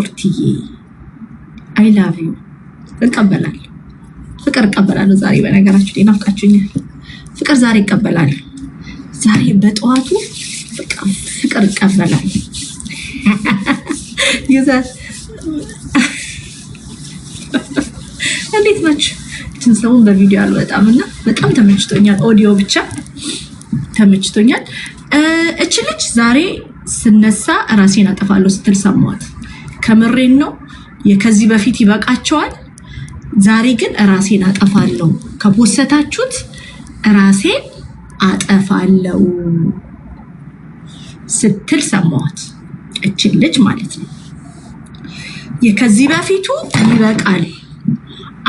ቁርትዬ አይ ላቭ ዩ እቀበላለሁ። ፍቅር እቀበላለሁ ዛሬ። በነገራችሁ ላይ ናፍቃችሁኛል። ፍቅር ዛሬ እቀበላለሁ። ዛሬ በጠዋቱ በቃ ፍቅር እቀበላለሁ። ይዛት እንዴት ናችሁ? ትንሰውን በቪዲዮ አልወጣም እና በጣም ተመችቶኛል። ኦዲዮ ብቻ ተመችቶኛል። እቺ ልጅ ዛሬ ስነሳ ራሴን አጠፋለሁ ስትል ሰማሁት። ከምሬን ነው። ከዚህ በፊት ይበቃቸዋል። ዛሬ ግን ራሴን አጠፋለሁ ከፖሰታችሁት ራሴን አጠፋለሁ ስትል ሰማሁት። እቺ ልጅ ማለት ነው። የከዚህ በፊቱ ይበቃል፣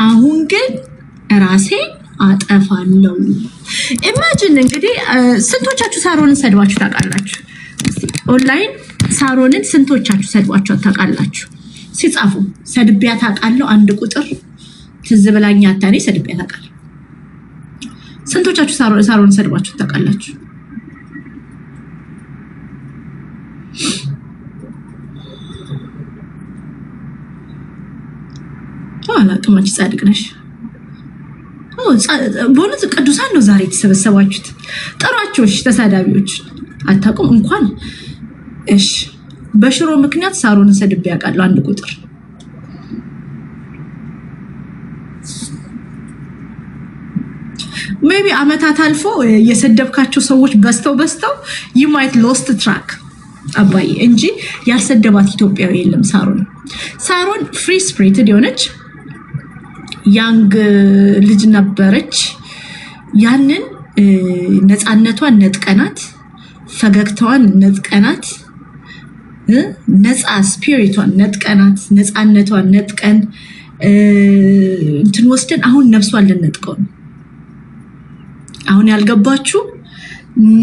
አሁን ግን ራሴን አጠፋለሁ። ኢማጂን እንግዲህ ስንቶቻችሁ ሳሮንን ሰድባችሁ ታውቃላችሁ? ኦንላይን ሳሮንን ስንቶቻችሁ ሰድባችሁ ታውቃላችሁ? ሲጻፉ ሰድቢያ ታውቃለሁ አንድ ቁጥር ትዝ ብላኝ አታኔ ሰድቢያ ታውቃለሁ። ስንቶቻችሁ ሳሮንን ሰድባችሁ ታውቃላችሁ? አላቅማች ጻድቅ ነሽ። በእውነት ቅዱሳን ነው ዛሬ የተሰበሰባችሁት። ጥሯቸውሽ ተሳዳቢዎች አታውቁም እንኳን። እሺ በሽሮ ምክንያት ሳሮንን ሰድቤ ያውቃለሁ አንድ ቁጥር። ሜቢ አመታት አልፎ የሰደብካቸው ሰዎች በስተው you might lost track አባዬ እንጂ ያልሰደባት ኢትዮጵያዊ የለም። ሳሮን ፍሪ ስፕሪትድ የሆነች ያንግ ልጅ ነበረች። ያንን ነፃነቷን ነጥቀናት፣ ፈገግታዋን ነጥቀናት፣ ነፃ ስፒሪቷን ነጥቀናት፣ ነፃነቷን ነጥቀን እንትን ወስደን አሁን ነፍሷን ልንነጥቀው ነው። አሁን ያልገባችሁ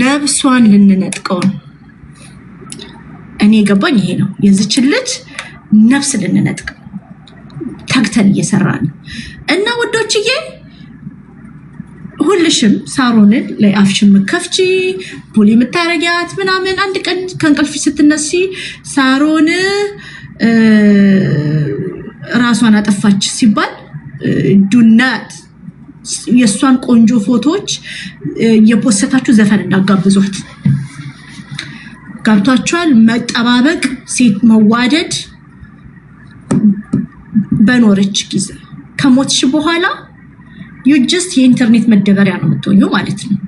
ነፍሷን ልንነጥቀው ነው። እኔ የገባኝ ይሄ ነው። የዚችን ልጅ ነፍስ ልንነጥቀ ተግተን እየሰራን እና ወዶችዬ ሁልሽም ሳሮንን ላይ አፍሽም ከፍቺ ፖሊ የምታረጊያት ምናምን አንድ ቀን ከእንቅልፍ ስትነሲ ሳሮን ራሷን አጠፋች ሲባል ዱናት የእሷን ቆንጆ ፎቶዎች የፖሰታችሁ ዘፈን እንዳጋብዟት ገብቷቸዋል። መጠባበቅ ሴት መዋደድ በኖርች ጊዜ ከሞትሽ በኋላ you just የኢንተርኔት መደበሪያ ነው የምትሆኚው ማለት ነው።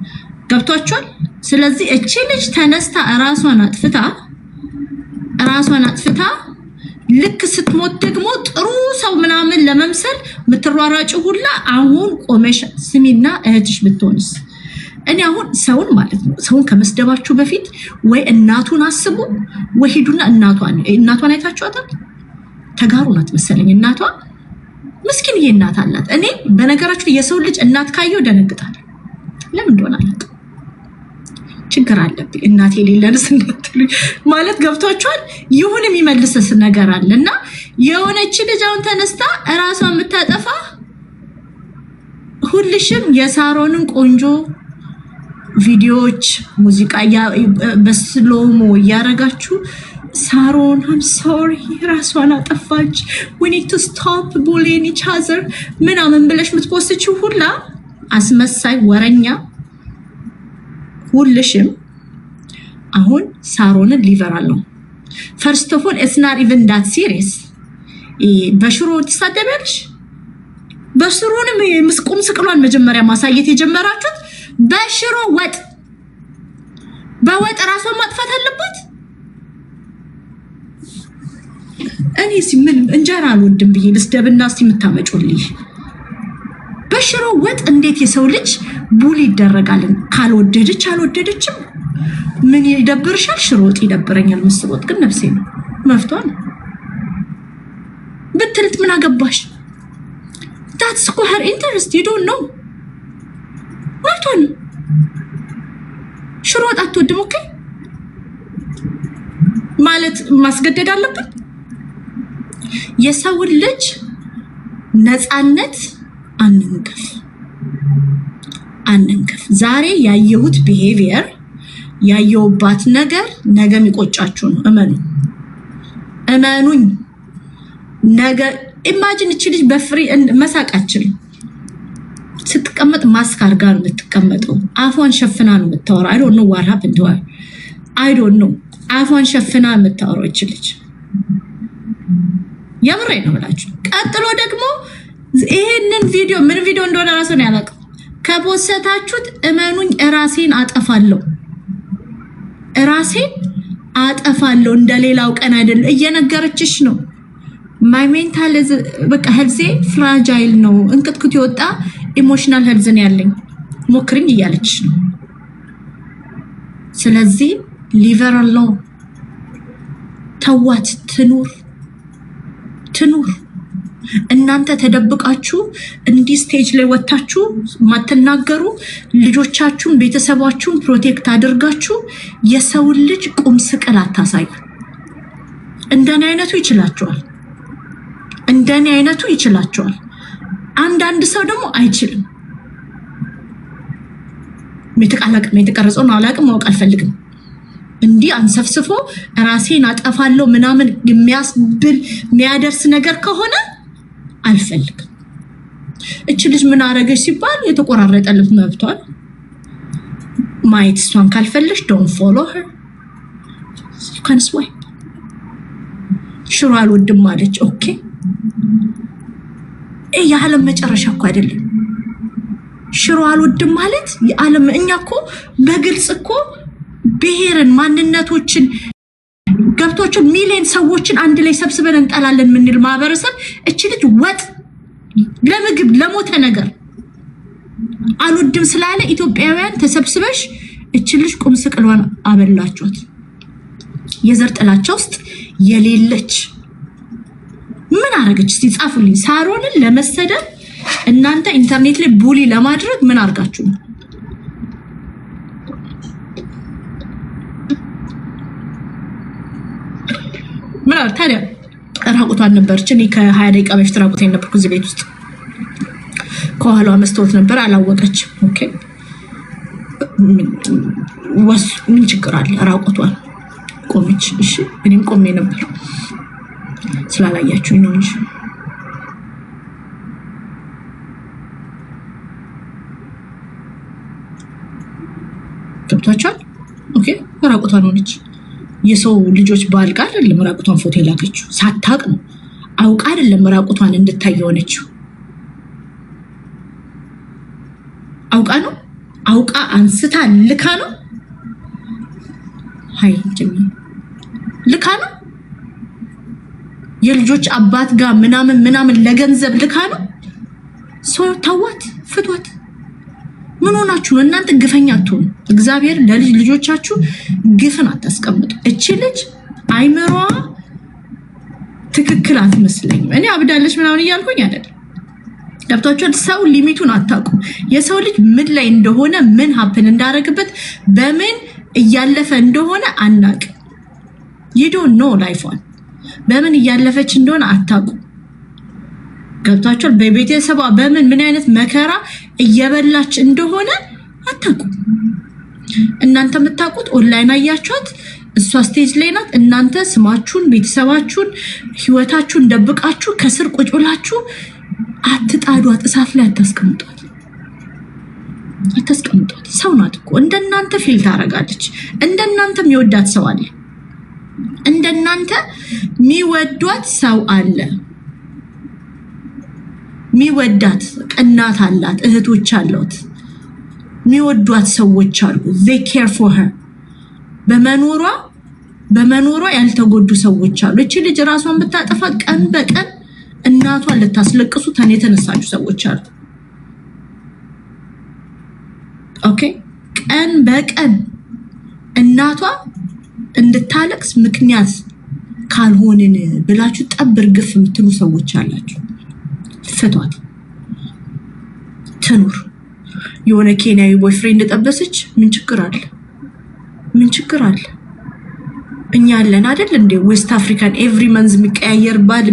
ገብቷቸዋል። ስለዚህ እቺ ልጅ ተነስታ ራሷን አጥፍታ ልክ ስትሞት ደግሞ ጥሩ ሰው ምናምን ለመምሰል ምትሯራጭ ሁላ አሁን ቆመሽ ስሚና እህትሽ ብትሆንስ? እኔ አሁን ሰውን ማለት ነው ሰውን ከመስደባችሁ በፊት ወይ እናቱን አስቡ ወይ ሂዱና እናቷን አይታችኋታል? ተጋሩ ናት መሰለኝ እናቷ። ምስኪን እናት አላት። እኔ በነገራችሁ የሰው ልጅ እናት ካየው ደነግጣለሁ። ለምን እንደሆነ አላውቅም። ችግር አለብኝ እናቴ የሌለንስ እንዳትሉኝ ማለት ገብቷችኋል። ይሁን የሚመልስስ ነገር አለና የሆነች ልጅ አሁን ተነስታ እራሷን የምታጠፋ ሁልሽም የሳሮንን ቆንጆ ቪዲዮዎች ሙዚቃ በስሎሞ እያረጋችሁ ሳሮን I'm sorry ራሷን አጠፋች we need to stop bullying each other ምናምን ብለሽ የምትፖስችው ሁላ አስመሳይ ወረኛ ሁልሽም አሁን ሳሮንን ሊቨራል ነው። first of all it's not even that serious። በሽሮ ትሳደቢያለሽ። በሽሮንም ምስቁም ስቅሏን መጀመሪያ ማሳየት የጀመራችሁት በሽሮ ወጥ በወጥ ራሷን ማጥፋት አለባት። እኔ ምን እንጀራ አልወድም ብዬ ልስደብና እስቲ የምታመጩልኝ በሽሮ ወጥ እንዴት የሰው ልጅ ቡሊ ይደረጋል? ካልወደደች አልወደደችም ምን ይደብርሻል? ሽሮ ወጥ ይደብረኛል፣ ምስር ወጥ ግን ነፍሴ ነው መፍቷ ነው ብትልት ምን አገባሽ? that's her interest you don't know መፍቷ ነው። ሽሮ ወጥ አትወድም ኦኬ ማለት ማስገደድ አለብን? የሰው ልጅ ነፃነት አንንከፍ። ዛሬ ያየሁት ቢሄቪየር ያየውባት ነገር ነገ የሚቆጫችሁ ነው። እመኑኝ ነገ ኢማጂን እቺ ልጅ በፍሪ መሳቃችን ስትቀመጥ ማስክ አድርጋ ነው የምትቀመጠው። አፏን ሸፍና ነው የምታወራው። አይ ዶንት ኖ ዋት ሃፕንድ ቱ ሄር። አይ ዶንት ኖ አፏን ሸፍና የምታወራው እቺ ልጅ የምሬ ነው ብላችሁ። ቀጥሎ ደግሞ ይሄንን ቪዲዮ ምን ቪዲዮ እንደሆነ ራሱ ነው ያላቀው። ከፖስታችሁት እመኑኝ ራሴን አጠፋለሁ፣ ራሴን አጠፋለሁ። እንደሌላው ቀን አይደለም። እየነገረችሽ ነው ማይ ሜንታል በቃ ሄልዝ ፍራጃይል ነው፣ እንቅጥቅጥ ይወጣ ኢሞሽናል ሄልዝን ያለኝ ሞክሪኝ እያለችሽ ነው። ስለዚህ ሊቨር አለው ተዋት ትኑር። እናንተ ተደብቃችሁ እንዲህ ስቴጅ ላይ ወጣችሁ ማትናገሩ ልጆቻችሁን ቤተሰባችሁን ፕሮቴክት አድርጋችሁ የሰው ልጅ ቁም ስቅል አታሳዩ። እንደኔ አይነቱ ይችላቸዋል። አንዳንድ ሰው ደግሞ አይችልም። የተቀረጸውን አላቅም ማወቅ አልፈልግም። እንዲህ አንሰፍስፎ ራሴን አጠፋለሁ ምናምን የሚያስብል የሚያደርስ ነገር ከሆነ አልፈልግም። እቺ ልጅ ምን አረገች ሲባል የተቆራረጠ ልብ መብቷል ማየት። እሷን ካልፈለሽ ዶንት ፎሎ ሄር you can swipe። ሽሮ አልወድም ማለች። ኦኬ የዓለም መጨረሻ እኮ አይደለም ሽሮ አልወድም ማለት የዓለም። እኛ እኮ በግልጽ እኮ ብሔርን ማንነቶችን ገብቶችን ሚሊዮን ሰዎችን አንድ ላይ ሰብስበን እንጠላለን ምንል ማህበረሰብ እቺ ልጅ ወጥ ለምግብ ለሞተ ነገር አልወድም ስላለ ኢትዮጵያውያን ተሰብስበሽ እቺ ልጅ ቁም ስቅሏን አበላችሁት። የዘር ጥላቻ ውስጥ የሌለች ምን አረገች? እስቲ ጻፉልኝ። ሳሮንን ለመሰደብ እናንተ ኢንተርኔት ላይ ቡሊ ለማድረግ ምን አርጋችሁ ነው? ምን አር ታዲያ ራቁቷን ነበርች። እኔ ከ20 ደቂቃ በፊት ራቁቴን ነበርኩ እዚህ ቤት ውስጥ። ከኋላዋ መስታወት ነበር አላወቀች። ኦኬ ምን ችግር አለ? ራቁቷን ቆመች። እሺ እኔም ቆሜ ነበር ስላላያችሁ ነው እንጂ ገብቷችኋል? ኦኬ ራቁቷን ሆነች። የሰው ልጆች ባልጋ አይደለም ራቁቷን ፎቶ የላከችው፣ ሳታቅ ነው። አውቃ አይደለም ራቁቷን እንድታይ የሆነችው። አውቃ ነው። አውቃ አንስታ ልካ ነው። ሃይ ጀሚ ልካ ነው። የልጆች አባት ጋር ምናምን ለገንዘብ ልካ ነው። ሰው ታዋት ፍቷት። ምን ሆናችሁ ነው እናንተ? ግፈኛ አትሆኑ። እግዚአብሔር ልጆቻችሁ ግፍን አታስቀምጡ። እቺ ልጅ አይምሯ ትክክል አትመስለኝም። እኔ አብዳለች ምናምን እያልኩኝ አይደል። ገብታችኋል? ሰው ሊሚቱን አታውቁም። የሰው ልጅ ምን ላይ እንደሆነ ምን ሀፕን እንዳረግበት በምን እያለፈ እንደሆነ አናቅ። you don't know ላይፏን በምን እያለፈች እንደሆነ አታውቁም። ገብታችኋል? በቤተሰቧ በምን ምን አይነት መከራ እየበላች እንደሆነ አታውቁም። እናንተ የምታውቁት ኦንላይን አያችኋት፣ እሷ ስቴጅ ላይ ናት። እናንተ ስማችሁን፣ ቤተሰባችሁን፣ ህይወታችሁን ደብቃችሁ ከስር ቁጭ ብላችሁ አትጣዷት። እሳት ላይ አታስቀምጧት። ሰው ናት እኮ እንደናንተ ፊል ታረጋለች። እንደናንተ የሚወዳት ሰው አለ። እንደናንተ የሚወዷት ሰው አለ። የሚወዳት እናት አላት፣ እህቶች አሏት፣ የሚወዷት ሰዎች አሉ። they care for her። በመኖሯ ያልተጎዱ ሰዎች አሉ። እቺ ልጅ ራሷን ብታጠፋ ቀን በቀን እናቷን ልታስለቅሱ የተነሳችሁ ሰዎች አሉ። ኦኬ ቀን በቀን እናቷ እንድታለቅስ ምክንያት ካልሆንን ብላችሁ ጠብር ግፍ የምትሉ ሰዎች አላችሁ። ፍቷት ትኑር። የሆነ ኬንያዊ ቦይፍሬንድ ጠበሰች፣ ምን ችግር አለ? እኛ አለን አይደል እንዴ? ዌስት አፍሪካን ኤቭሪ መንዝ የሚቀያየር ባል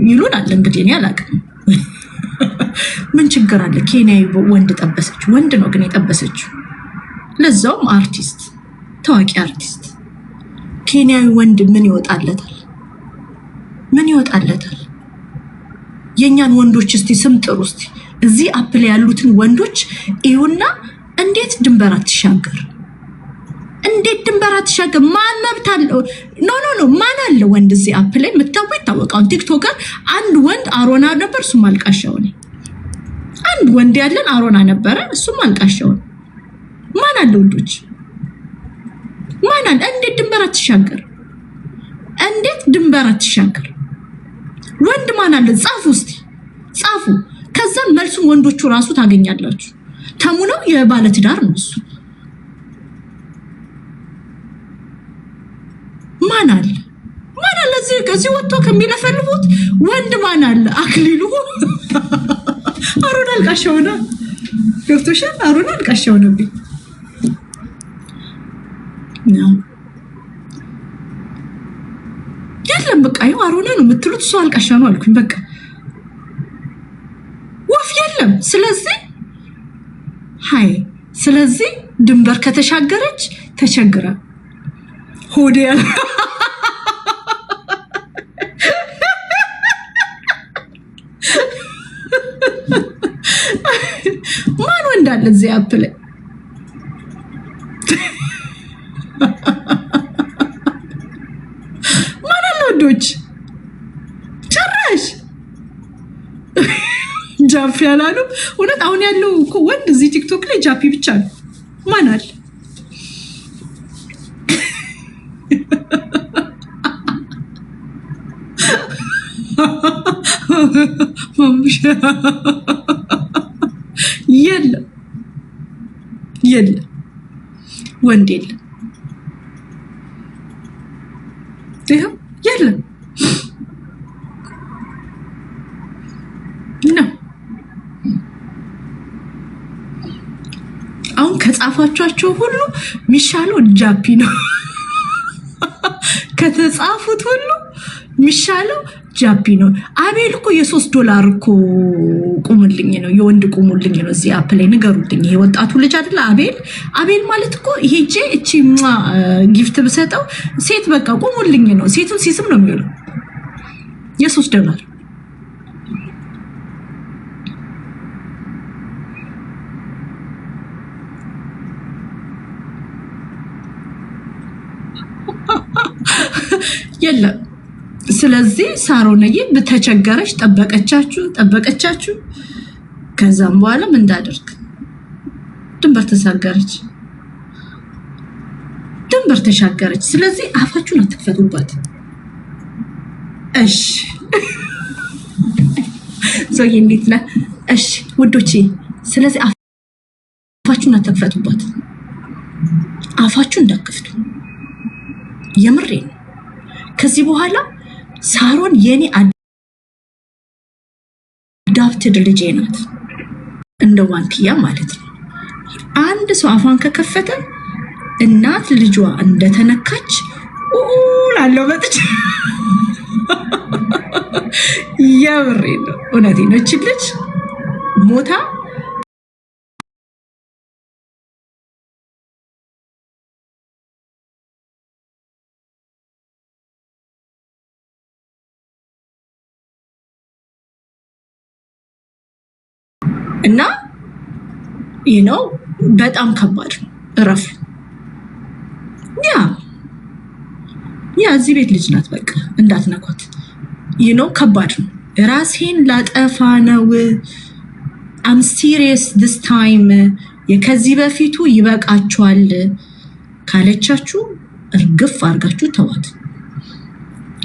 ይሉን አለ። እንግዲህ እኔ አላውቅም። ምን ችግር አለ? ኬንያዊ ወንድ ጠበሰች። ወንድ ነው ግን የጠበሰችው፣ ለዛውም አርቲስት፣ ታዋቂ አርቲስት። ኬንያዊ ወንድ ምን ይወጣለታል? የኛን ወንዶች እስቲ ስም ጥሩ እስቲ እዚህ አፕ ላይ ያሉትን ወንዶች ይሁንና እንዴት ድንበር አትሻገር? እንዴት ድንበር አትሻገር? ማን መብት አለው? ኖ ማን አለ ወንድ እዚህ አፕ ላይ መታወቅ ይታወቃል። ቲክቶከር አንድ ወንድ አሮና ነበር፣ እሱም አልቃሻው ነው። አንድ ወንድ ያለን አሮና ነበረ፣ እሱም አልቃሻው ነው። ማን አለ ወንዶች? ማን አለ? እንዴት ድንበር አትሻገር? እንዴት ድንበር አትሻገር? ወንድ ማን አለ? ጻፉ እስቲ ጻፉ። ከዛ መልሱን ወንዶቹ ራሱ ታገኛላችሁ። ተሙ ነው የባለ ትዳር ነው እሱ። ማን አለ? ማን አለ? እዚህ ወጥቶ ከሚለፈልፉት ወንድ ማን አለ? አክሊሉ አሮና አልቃሻው ነው። ገብቶሻል? አሮና አልቃሻው ነው ነው የለም። በቃ ይኸው አሮና ነው የምትሉት፣ እሱ አልቃሻ ነው አልኩኝ። በቃ ወፍ የለም። ስለዚህ ሃይ ስለዚህ ድንበር ከተሻገረች ተቸግራ ሆዴ ያለ ማን ወንድ አለ እዚህ አፕ ላይ? ማን አለ ወንዶች? ጭራሽ ጃፒ ያላሉ እውነት። አሁን ያለው እኮ ወንድ እዚህ ቲክቶክ ላይ ጃፒ ብቻ ነው። ማን አለ? የለም የለም፣ ወንድ የለም። ይኸው የለም ነው። አሁን ከጻፋቸው ሁሉ የሚሻለው ጃፒ ነው። ከተጻፉት ሁሉ የሚሻለው ጃፒ ነው። አቤል እኮ $3 እኮ ቁሙልኝ ነው፣ የወንድ ቁሙልኝ ነው። እዚህ አፕ ላይ ንገሩልኝ። ይሄ ወጣቱ ልጅ አይደለ አቤል? አቤል ማለት እኮ ይሄጄ እቺ ጊፍት ብሰጠው ሴት በቃ ቁሙልኝ ነው። ሴቱን ሲስም ነው የሚለው። $3 የለም። ስለዚህ ሳሮንዬ በተቸገረች ጠበቀቻችሁ። ከዛም በኋላ ምን እንዳደርግ ድንበር ተሻገረች። ስለዚህ አፋችሁን አትክፈቱባት። እሺ ዞዬ እንዴት ነህ? እሺ ውዶቼ፣ ስለዚህ አፋችሁን አትክፈቱባት። አፋችሁን እንዳትከፍቱ። የምሬን ከዚህ በኋላ ሳሮን የኔ አዳፕትድ ልጄ ናት፣ እንደ ዋንትያ ማለት ነው። አንድ ሰው አፏን ከከፈተ እናት ልጇ እንደተነካች ላለው መጥቼ የምሬን ነው፣ እውነቴን ነው። እቺ ልጅ ሞታ እና ይህ ነው በጣም ከባድ ነው። እረፍ። ያ እዚህ ቤት ልጅ ናት፣ በቃ እንዳትነኳት። ይህ ነው ከባድ ነው። ራሴን ላጠፋ ነው። አም ሲሪየስ ዲስ ታይም። ከዚህ በፊቱ ይበቃችኋል ካለቻችሁ እርግፍ አድርጋችሁ ተዋት።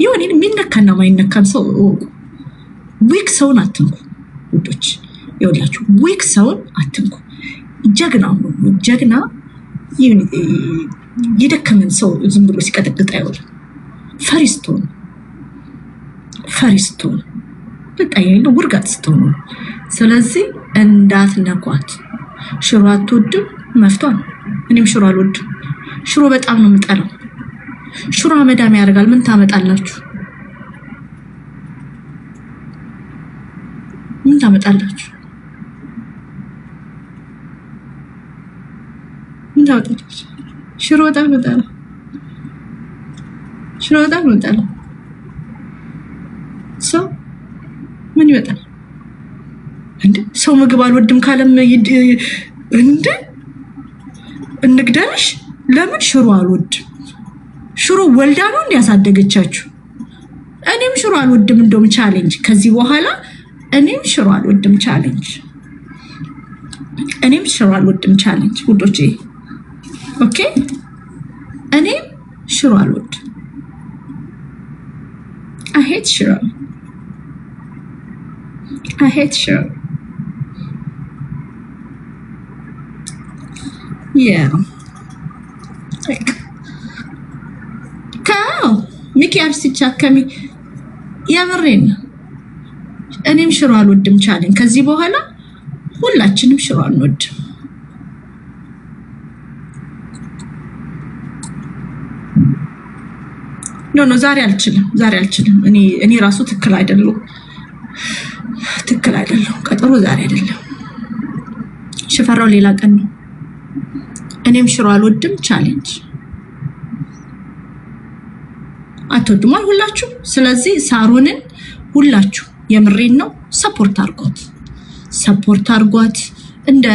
ይሁን የሚነካና ማይነካን ሰው ዊክ ሰውን አትንኩ ውዶች። ይኸውላችሁ ዊክ ሰውን አትንኩ። ጀግና የደከመን ሰው ዝም ብሎ ሲቀጠቅጥ አይወል። ፈሪስቶን በቃ ያለው ውርጋት ስትሆኑ። ስለዚህ እንዳትነኳት። ሽሮ አትወድም መፍቷን። እኔም ሽሮ አልወድም። ሽሮ በጣም ነው የምጠላው። ሽሮ አመዳም ያደርጋል። ምን ታመጣላችሁ? ሽሮ በጣም ነው የምጠላው። ሰው ምን ይመጣል? እንዴ ሰው ምግብ አልወድም ካለም እንዴ እንግደልሽ ለምን ሽሮ አልወድም? ሽሮ ወልዳ ነው እንዲያሳደገቻችሁ። እኔም ሽሮ አልወድም እንደውም ቻሌንጅ ከዚህ በኋላ እኔም ሽሮ አልወድም ቻሌንጅ ውዶቼ ኦኬ እኔም ሽሮ አልወድም I hate ሽሮ yeah like ሚኪ አርሲቻከሚ ያመረን እኔም ሽሮ አልወድም ቻሌንጅ ከዚህ በኋላ ሁላችንም ሽሮ አንወድም። ኖ ዛሬ አልችልም እኔ ራሱ ትክክል አይደለም ቀጠሮ ዛሬ አይደለም ሽፈራው ሌላ ቀን ነው። እኔም ሽሮ አልወድም ቻሌንጅ አትወዱም ሁላችሁ። ስለዚህ ሳሮንን ሁላችሁ የምሬን ነው ሰፖርት አርጓት እንደ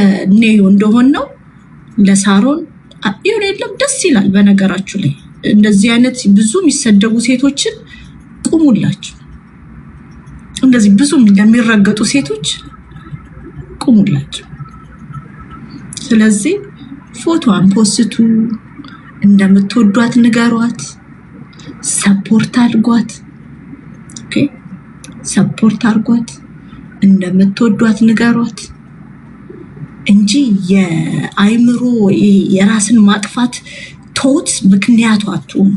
ኔዮ እንደሆነ ነው ለሳሮን ይሁን የለም ደስ ይላል። በነገራችሁ ላይ እንደዚህ አይነት ብዙ የሚሰደቡ ሴቶችን ቁሙላችሁ፣ እንደዚህ ብዙ የሚረገጡ ሴቶች ቁሙላችሁ። ስለዚህ ፎቶዋን ፖስቱ፣ እንደምትወዷት ንገሯት፣ ሰፖርት አድርጓት። ኦኬ ሰፖርት አድርጓት፣ እንደምትወዷት ንገሯት እንጂ የአይምሮ የራስን ማጥፋት ቶት ምክንያቱ አትሁን።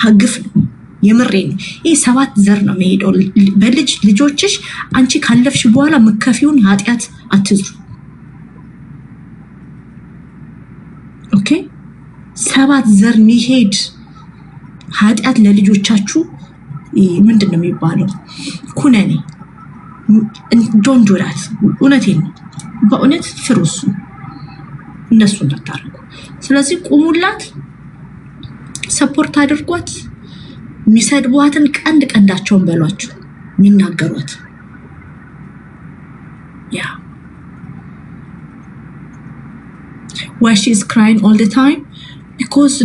ሀግፍ ነው የምሬን። ይሄ 7 ዘር ነው የሚሄደው ልጆችሽ አንቺ ካለፍሽ በኋላ መከፊውን ኃጢያት አትዝሩ። ኦኬ 7 ዘር የሚሄድ ኃጢያት ለልጆቻችሁ ምንድነው የሚባለው? ኩነኔ ዶንት ዱ ዳት። እውነቴን ነው በእውነት ፍሩሱ እነሱ እንዳታረጉ። ስለዚህ ቁሙላት፣ ሰፖርት አድርጓት። የሚሰድቧትን ቀንዳቸውን በሏቸው የሚናገሯት ያ why she is crying all the time because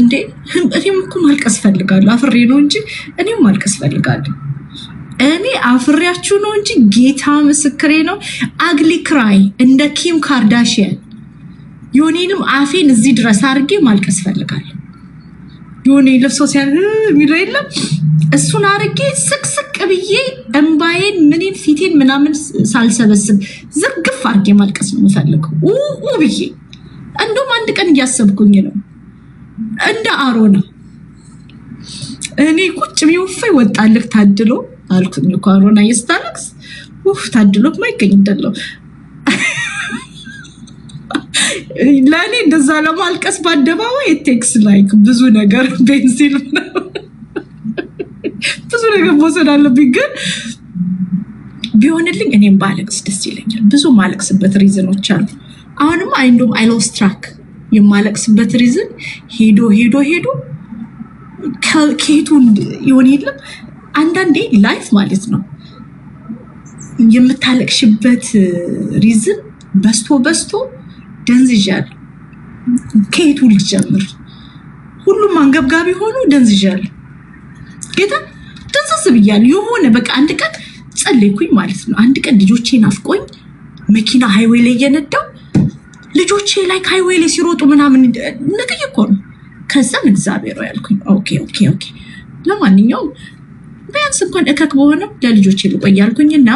እኔም እኮ ማልቀስ ፈልጋለሁ። አፍሬ ነው እንጂ እኔም ማልቀስ ፈልጋለሁ። እኔ አፍሬያችሁ ነው እንጂ ጌታ ምስክሬ ነው። አግሊ ክራይ እንደ ኪም ካርዳሽያን ዮኒንም አፌን እዚህ ድረስ አድርጌ ማልቀስ ፈልጋለሁ። ዮኒ ለብሶ የሚለው የለም እሱን አድርጌ ስቅስቅ ብዬ እንባዬን ምንን ፊቴን ምናምን ሳልሰበስብ ዝርግፍ አድርጌ ማልቀስ ነው የምፈልገው ብዬ። እንደውም አንድ ቀን እያሰብኩኝ ነው እንደ አሮና እኔ ቁጭ ቢወፈይ ወጣልክ ታድሎ አልኩኝ እኮ አሮና ይስታለክስ ታድሎ ማይገኝ እንደለው ለኔ እንደዛ ለማልቀስ በአደባባይ ቴክስ ላይክ ብዙ ነገር ቤንዚል ነው ብዙ ነገር መውሰድ አለብኝ። ግን ቢሆንልኝ እኔም ባለቅስ ደስ ይለኛል። ብዙ ማለቅስበት ሪዝኖች አሉ። አሁንም አይንዶም አይ ሎስት ትራክ የማለቅስበት ሪዝን ሄዶ ከኬቱን ይሆን የለም አንዳንዴ ላይፍ ማለት ነው የምታለቅሽበት ሪዝን በስቶ ደንዝዣለሁ። ከየቱ ልጀምር? ሁሉም አንገብጋቢ ሆኖ ደንዝዣለሁ። ጌታ ደንዝዝ ብያለሁ። የሆነ በቃ አንድ ቀን ጸለይኩኝ ማለት ነው። አንድ ቀን ልጆቼን አፍቆኝ መኪና ሃይዌይ ላይ እየነዳው ልጆቼ ላይ ሃይዌይ ላይ ሲሮጡ ምናምን ነጥይ እኮ ነው። ከዛም እግዚአብሔር ያልኩኝ ኦኬ ለማንኛውም ቢያንስ እንኳን እከክ በሆነም ለልጆቼ ልቆይ ያልኩኝና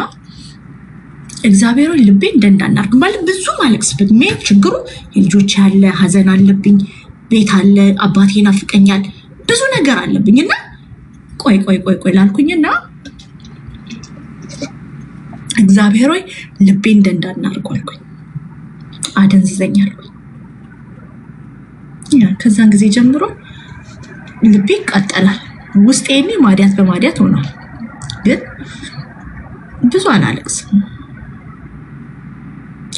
እግዚአብሔር ልቤ እንደንዳናርግ ማለት ብዙ ማለቅስበት ምን ችግሩ የልጆች ያለ ሀዘን አለብኝ፣ ቤት አለ፣ አባቴ ናፍቀኛል፣ ብዙ ነገር አለብኝና ቆይ ላልኩኝና እግዚአብሔር ልቤ እንደንዳናርግ አልኩኝ። አደንዝዘኛል። ከዛን ጊዜ ጀምሮ ልቤ ይቃጠላል። ውስጤኔ ማዲያት በማዲያት ሆኗል። ግን ብዙ አላለቅስም።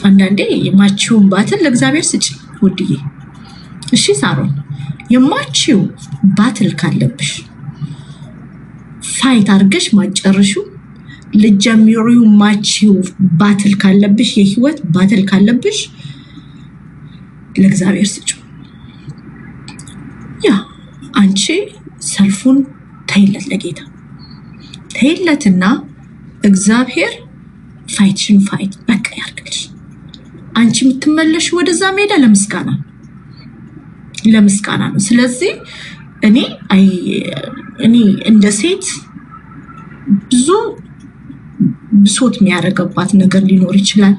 አንዳንዴ የማቺውን ባትል ለእግዚአብሔር ስጪ ውድዬ። እሺ ሳሮን የማቺው ባትል ካለብሽ ፋይት አድርገሽ ማጨርሹ ልጀምሪው ማቺው ባትል ካለብሽ የህይወት ባትል ካለብሽ ለእግዚአብሔር ስጩ። ያ አንቺ ሰልፉን ተይለት ለጌታ ተይለትና እግዚአብሔር ፋይትሽን ፋይት በቃ ያርግልሽ። አንቺ የምትመለሽ ወደዛ ሜዳ ለምስጋና ነው። ስለዚህ እኔ እንደ ሴት ብዙ ብሶት የሚያደርግባት ነገር ሊኖር ይችላል።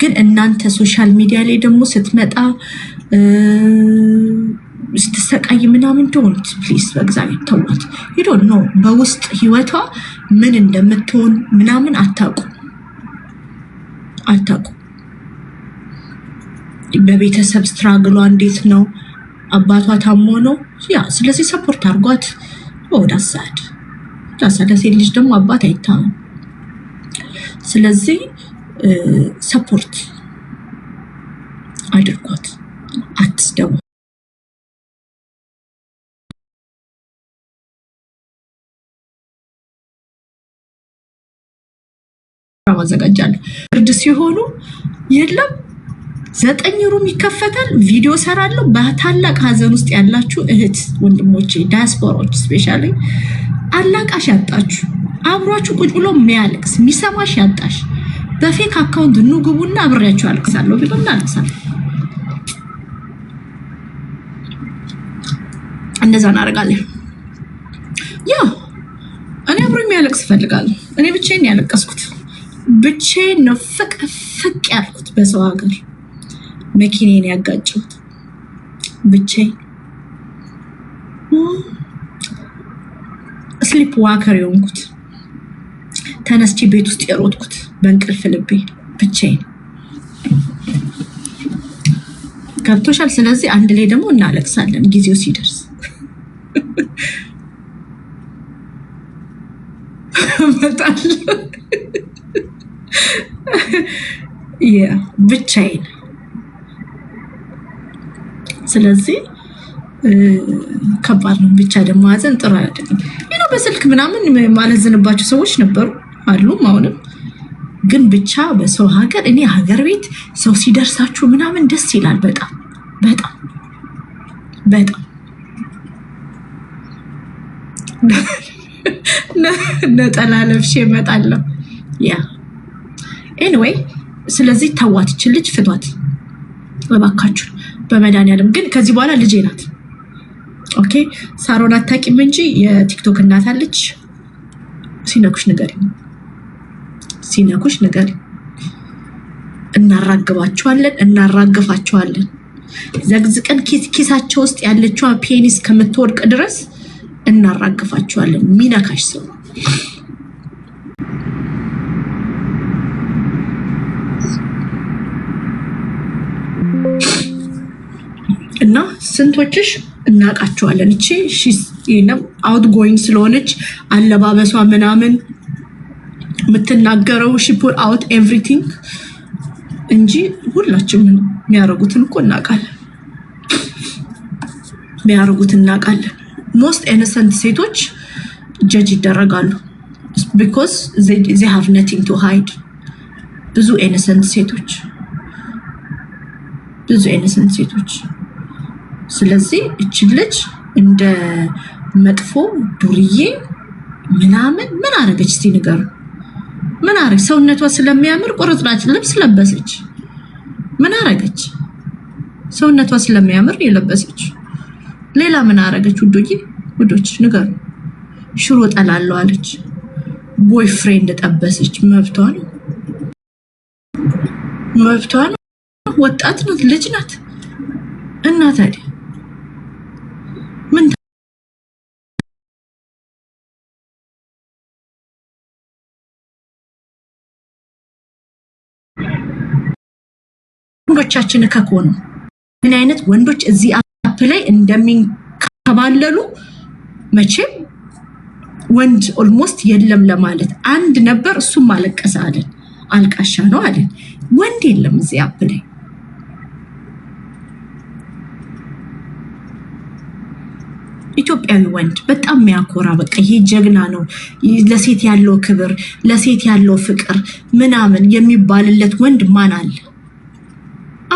ግን እናንተ ሶሻል ሚዲያ ላይ ደግሞ ስትመጣ ስትሰቃይ ምናምን ዶንት ፕሊዝ በእግዚአብሔር ተዋት። you don't know በውስጥ ህይወቷ ምን እንደምትሆን ምናምን አታውቁ። በቤተሰብ ስትራግሏ እንዴት ነው? አባቷ ታሞ ነው። ያ ስለዚህ ሰፖርት አድርጓት። ወዳሳድ ሴት ልጅ ደግሞ አባት አይታመን። ስለዚህ ሰፖርት አድርጓት፣ አትስደቡ። ማዘጋጃለሁ እርድ ሲሆኑ የለም 9 ሩም ይከፈታል። ቪዲዮ ሰራለሁ። በታላቅ ሀዘን ውስጥ ያላችሁ እህት ወንድሞቼ ዳያስፖራዎች ስፔሻሊ አላቃሽ ያጣችሁ አብሯችሁ ቁጭ ብሎ የሚያለቅስ የሚሰማሽ ያጣሽ በፌክ አካውንት ንጉቡና አብሬያችሁ አልቅሳለሁ ቢሉና አልቅሳለሁ። እንደዛ እናደርጋለን። ያ እኔ አብሮ የሚያለቅስ እፈልጋለሁ። እኔ ብቻዬን ያለቀስኩት ብቻዬን ነው ፍቅ ያልኩት በሰው ሀገር መኪናዬን ያጋጨሁት ብቻዬን ስሊፕ ዋከር የሆንኩት ተነስቼ ቤት ውስጥ የሮጥኩት በእንቅልፍ ልቤ ብቻዬን ገብቶሻል። ስለዚህ አንድ ላይ ደግሞ እናለቅሳለን ጊዜው ሲደርስ እመጣለሁ ብቻዬን። ስለዚህ ከባድ ነው። ብቻ ደግሞ ሀዘን ጥሩ አይደለም። በስልክ ምናምን ማለዝንባቸው ሰዎች ነበሩ አሉም አሁንም። ግን ብቻ በሰው ሀገር እኔ ሀገር ቤት ሰው ሲደርሳችሁ ምናምን ደስ ይላል። በጣም በጣም በጣም ነጠላ ለብሼ እመጣለሁ። ያ ኤኒዌይ ስለዚህ ተዋትችን ልጅ ፍቷት እባካችሁ በመድኃኒዓለም። ግን ከዚህ በኋላ ልጄ ናት። ኦኬ ሳሮን አታውቂም እንጂ የቲክቶክ እናት አለች። ሲነኩሽ ንገሪ። እናራግፋቸዋለን። ዘግዝቀን ኪሳቸው ውስጥ ያለችዋ ፔኒስ ከምትወድቅ ድረስ እናራግፋቸዋለን። ሚነካሽ ሰው እና ስንቶችሽ እናቃቸዋለን። እቺ አውት ጎይንግ ስለሆነች አለባበሷ ምናምን የምትናገረው ሺፑል አውት ኤቭሪቲንግ እንጂ ሁላችንም የሚያረጉትን እኮ እናቃለን። ሞስት ኢነሰንት ሴቶች ጀጅ ይደረጋሉ ቢኮዝ they have nothing to hide። ብዙ ኢነሰንት ሴቶች ስለዚህ እቺ ልጅ እንደ መጥፎ ዱርዬ ምናምን ምን አረገች? እስቲ ንገሩ። ምን አረገች? ሰውነቷ ስለሚያምር ቁርጥራጭ ልብስ ለበሰች። ምን አረገች? ሰውነቷ ስለሚያምር የለበሰች። ሌላ ምን አረገች? ውዶች ንገሩ። ሽሮ ጠላለሁ አለች። ቦይፍሬንድ ጠበሰች። መብቷ ነው። ወጣት ናት፣ ልጅ ናት። እና ታዲያ ምን ወንዶቻችን ከኮኑ ምን አይነት ወንዶች እዚህ አፕ ላይ እንደሚንከባለሉ መቼም ወንድ ኦልሞስት የለም ለማለት አንድ ነበር። እሱም አለቀሰ አለን። አልቃሻ ነው አለን። ወንድ የለም እዚህ አፕ ላይ። ኢትዮጵያዊ ወንድ በጣም የሚያኮራ በቃ ይሄ ጀግና ነው፣ ለሴት ያለው ክብር፣ ለሴት ያለው ፍቅር ምናምን የሚባልለት ወንድ ማን አለ?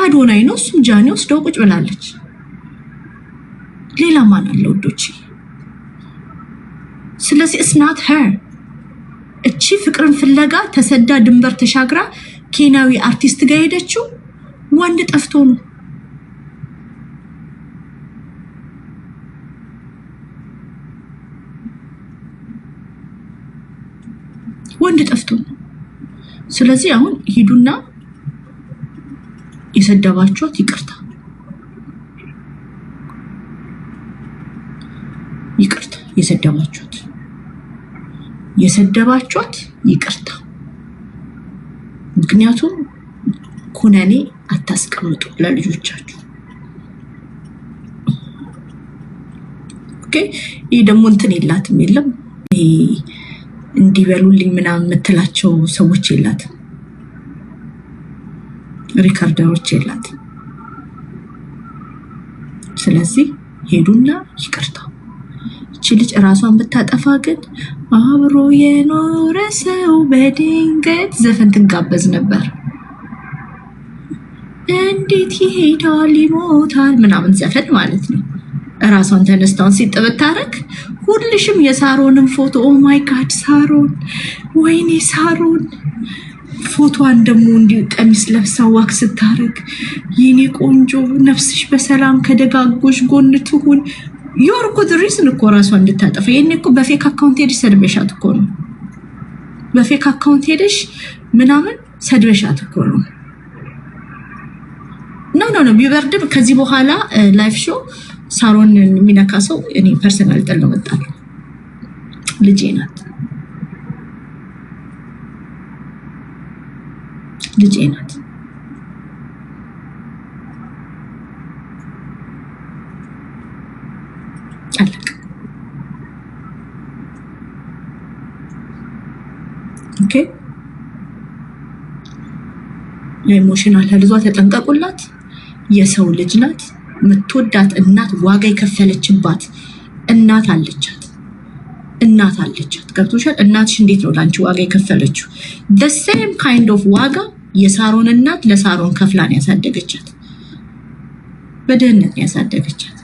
አዶናይ ነው። እሱም ጃኒ ወስደው ቁጭ ብላለች። ሌላ ማን አለ ወዶች? ስለዚህ እስናት ሄር እቺ ፍቅርን ፍለጋ ተሰዳ ድንበር ተሻግራ ኬንያዊ አርቲስት ጋር ሄደችው ወንድ ጠፍቶ ነው። ወንድ ጠፍቶ ነው። ስለዚህ አሁን ሂዱና የሰደባችሁት ይቅርታ የሰደባችሁት ይቅርታ። ምክንያቱም ኩነኔ አታስቀምጡ ለልጆቻችሁ። ኦኬ ይሄ ደግሞ እንትን የላትም የለም ይሄ እንዲበሉልኝ ምናምን የምትላቸው ሰዎች የላትም፣ ሪካርደሮች የላትም። ስለዚህ ሄዱና ይቅርታ። እቺ ልጅ ራሷን ብታጠፋ ግን አብሮ የኖረ ሰው በድንገት ዘፈን ትጋበዝ ነበር። እንዴት ይሄዳል ይሞታል ምናምን ዘፈን ማለት ነው። ራሷን ተነስታውን ሲጥብታረክ ሁልሽም የሳሮንን ፎቶ ኦ ማይ ጋድ ሳሮን፣ ወይኔ ሳሮን ፎቶዋን ደግሞ እንዲሁ ቀሚስ ለብሳ ዋክ ስታረግ የኔ ቆንጆ ነፍስሽ በሰላም ከደጋጎሽ ጎን ትሁን። ዮር እኮ ድሪስን እኮ ራሷን እንድታጠፋ የኔ እኮ በፌክ አካውንት ሄደሽ ሰድበሻት እኮ ነው። በፌክ አካውንት ሄደሽ ምናምን ሰድበሻት እኮ ነው። ኖ ቢበርድም ከዚህ በኋላ ላይፍ ሾው ሳሮን የሚነካ ሰው እኔ ፐርሰናል ጠል ነው መጣለሁ። ልጄ ናት። አለቅ ኦኬ። የኢሞሽናል ሄልዟ ተጠንቀቁላት። የሰው ልጅ ናት። ምትወዳት እናት ዋጋ የከፈለችባት እናት አለቻት። ገብቶሻል? እናትሽ እንዴት ነው ላንቺ ዋጋ የከፈለችው? the same kind of ዋጋ የሳሮን እናት ለሳሮን ከፍላን ያሳደገቻት፣ በድህነት ያሳደገቻት።